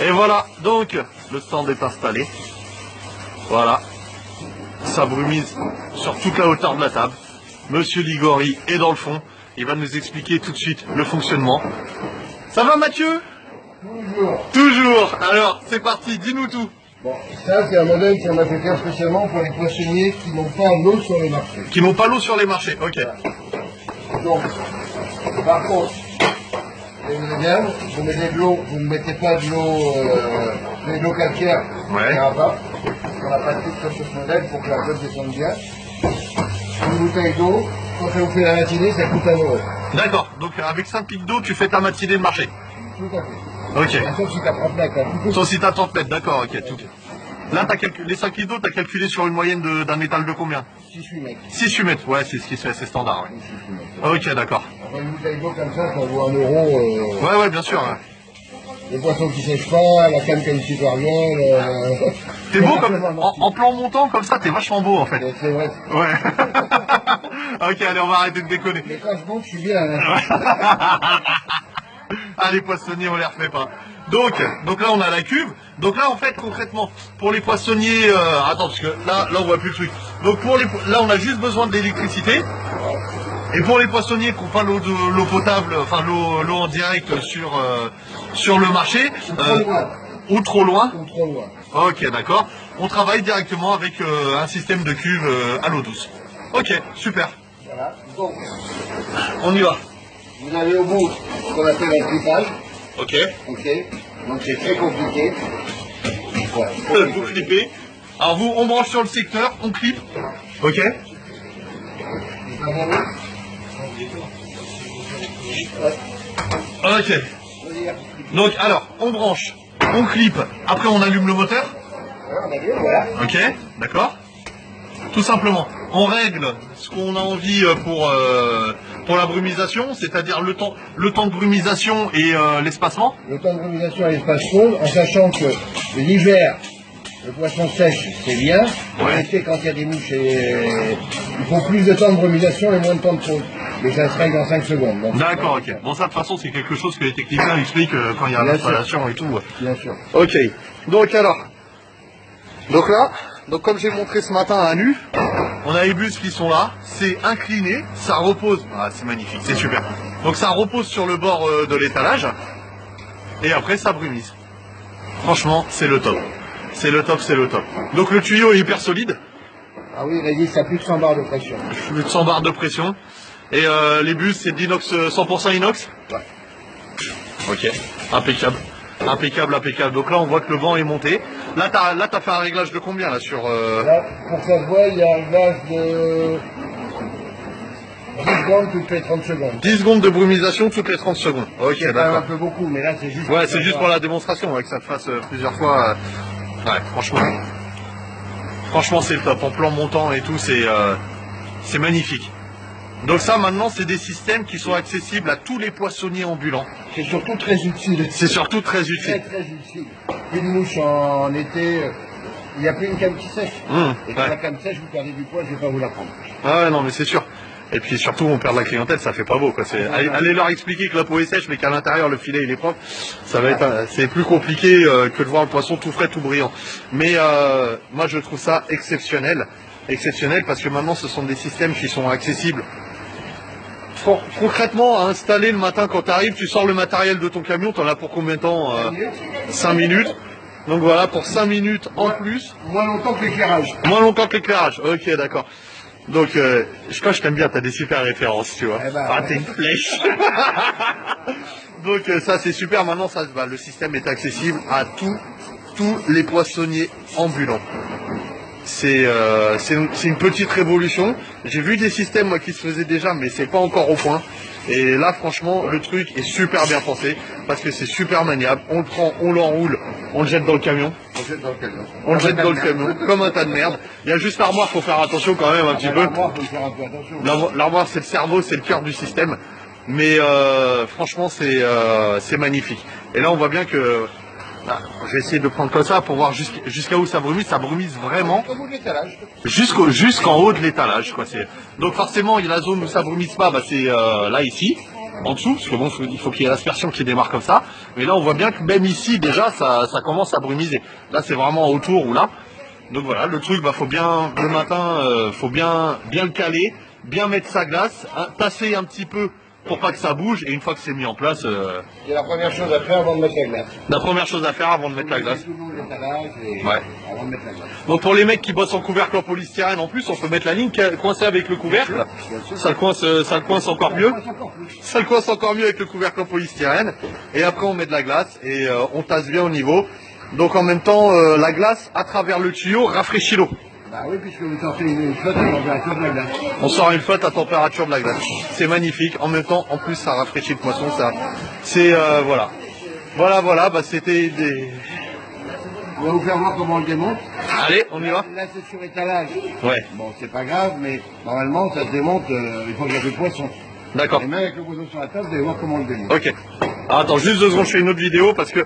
Et voilà, donc le stand est installé. Voilà, ça brumise sur toute la hauteur de la table. Monsieur Ligori est dans le fond. Il va nous expliquer tout de suite le fonctionnement. Ça va Mathieu? Toujours. Toujours. Alors, c'est parti, dis-nous tout. Bon, ça c'est un modèle qu'on a fait faire spécialement pour les poissonniers qui n'ont pas l'eau sur les marchés. Qui n'ont pas l'eau sur les marchés, ok. Donc, par contre, vous bien, vous mettez de l'eau, vous ne mettez pas de l'eau calcaire, Ouais. ça ira pas. On n'a pas de truc comme ce modèle pour que la flotte descende bien. Une bouteille d'eau, quand ça vous fait la matinée, ça coûte 1 €. D'accord, donc avec 5 litres d'eau, tu fais ta matinée de marché. Tout à fait. Ok. Sauf si t'as 30 mètres, hein. Sauf si t'as 30 mètres, d'accord, ok. Tout. Là, les 5 litres d'eau, t'as calculé sur une moyenne d'un étal de combien? 6-8 mètres. 6-8 mètres, ouais, c'est ce qui se fait assez standard. Ouais. Ok, d'accord. Enfin, une bouteille d'eau comme ça vaut 1 €. Ouais, bien sûr. Ouais. Les poissons qui sèchent pas, la canne qui a une petite variole. T'es beau comme, en plan montant comme ça, t'es vachement beau en fait. C'est vrai. Ouais. Ok, allez, on va arrêter de déconner. Mais quand je monte, je suis bien. Hein. Ah, les poissonniers, on les refait pas. Donc là, on a la cuve. Donc là, en fait, concrètement, pour les poissonniers, attends, parce que là, on voit plus le truc. Donc là, on a juste besoin de l'électricité. Et pour les poissonniers qui n'ont pas l'eau potable, enfin l'eau en direct sur le marché, ou trop loin. Ou trop loin. Ok, d'accord. On travaille directement avec un système de cuve à l'eau douce. Ok, super. Voilà. Donc, On y va. vous avez au bout ce qu'on appelle un clipage. Ok. Ok. Donc c'est très compliqué. Voilà. Vous clippez. Alors on branche sur le secteur, on clip. Ok. Ok. Donc alors, on branche, on clip, après on allume le moteur. Voilà. Ok, d'accord. Tout simplement, on règle ce qu'on a envie pour la brumisation, c'est-à-dire le temps de brumisation et l'espacement. Le temps de brumisation et l'espace chaud, en sachant que l'hiver, le poisson sèche, c'est bien. Ouais. L'été, quand il y a des mouches, il faut plus de temps de brumisation et moins de temps de pause. Mais ça se règle en 5 secondes. Donc, D'accord, ok. Bon, ça de toute façon, c'est quelque chose que les techniciens expliquent quand il y a Bien l'installation et tout. bien sûr. Ok. Donc alors, donc là, comme j'ai montré ce matin à nu, on a les bus qui sont là, c'est incliné, ça repose. Ah, c'est magnifique, c'est super. Donc ça repose sur le bord de l'étalage et après ça brumise. Franchement, c'est le top. C'est le top, c'est le top. Donc le tuyau est hyper solide, Ah oui, il résiste à plus de 100 bars de pression. plus de 100 barres de pression. Et les bus, c'est d'inox, 100% inox. Ouais. Ok, impeccable. Impeccable, impeccable. Donc là, on voit que le vent est monté. Là, t'as fait un réglage de combien là sur Là, pour que ça se voit, il y a un gaz de 10 secondes toutes les 30 secondes. 10 secondes de brumisation toutes les 30 secondes. Ok, C'est quand même un d'accord. peu beaucoup, mais là c'est juste. Ouais, c'est juste pour la démonstration, ouais, que ça te fasse plusieurs fois. Ouais, franchement, c'est le top. En plan montant et tout, c'est magnifique. Donc ça, maintenant, c'est des systèmes qui sont accessibles à tous les poissonniers ambulants. C'est surtout très utile. C'est surtout très Très utile. très utile. Une mouche en été, il n'y a plus une came qui sèche. Et quand Ouais. la came sèche, vous perdez du poids, je ne vais pas vous la prendre. Ah ouais, non, mais c'est sûr. Et puis surtout, on perd la clientèle, ça fait pas beau, quoi. Allez leur expliquer que la peau est sèche, mais qu'à l'intérieur, le filet, il est propre. Ça va être, c'est plus compliqué que de voir le poisson tout frais, tout brillant. Mais moi, je trouve ça exceptionnel. Exceptionnel parce que maintenant, ce sont des systèmes qui sont accessibles. Concrètement, à installer le matin quand tu arrives, tu sors le matériel de ton camion, t'en as pour combien de temps 5 minutes. Donc voilà, pour 5 minutes en plus. Moins longtemps que l'éclairage. Moins longtemps que l'éclairage. Ok, d'accord. Donc, je t'aime bien, t'as des super références, tu vois. Eh ben, Ah, t'es une flèche. Donc ça, c'est super. Maintenant, le système est accessible à tous les poissonniers ambulants. C'est une petite révolution. J'ai vu des systèmes moi, qui se faisaient déjà, mais c'est pas encore au point. Et là, franchement, le truc est super bien pensé parce que c'est super maniable. On le prend, on l'enroule, on le jette dans le camion. On le jette dans le camion. On le jette dans le camion comme un tas de merde. Il y a juste l'armoire, faut faire attention quand même un petit peu. L'armoire, faut faire un peu attention. L'armoire, c'est le cerveau, c'est le cœur du système. Mais franchement, c'est magnifique. Et là, on voit bien que je vais essayer de prendre comme ça pour voir jusqu'à où ça brumise. Ça brumise vraiment Au bout de l'étalage. jusqu'en haut de l'étalage. Donc forcément, il y a la zone où ça brumise pas, c'est là ici. en dessous, parce que bon, il faut qu'il y ait l'aspersion qui démarre comme ça. Mais là, on voit bien que même ici, déjà, ça commence à brumiser. Là, c'est vraiment autour ou là. Donc voilà, le truc, faut bien, le matin, faut bien le caler, bien mettre sa glace, tasser un petit peu pour pas que ça bouge, et une fois que c'est mis en place... C'est la première chose à faire avant de mettre la glace. La première chose à faire avant de mettre la glace. Ouais. Avant de mettre la glace. Donc pour les mecs qui bossent en couvercle en polystyrène, en plus, on peut mettre la ligne coincée avec le couvercle. Ça le coince encore mieux. Ça le coince encore mieux avec le couvercle en polystyrène. Et après, on met de la glace et on tasse bien au niveau. Donc en même temps, la glace, à travers le tuyau, rafraîchit l'eau. Bah oui, puisque vous sortez une flotte à température de la glace. On sort une flotte à température de la glace. C'est magnifique. En même temps, en plus, ça rafraîchit le poisson. C'est voilà. Voilà. C'était des... On va vous faire voir comment on le démonte. Allez, on y va. Là, c'est sur étalage. Ouais. Bon, c'est pas grave, mais normalement, ça se démonte une fois qu'il y a plus de poisson. D'accord. Et même avec le poisson sur la table, vous allez voir comment on le démonte. Ok. Attends, juste 2 secondes, je fais une autre vidéo parce que...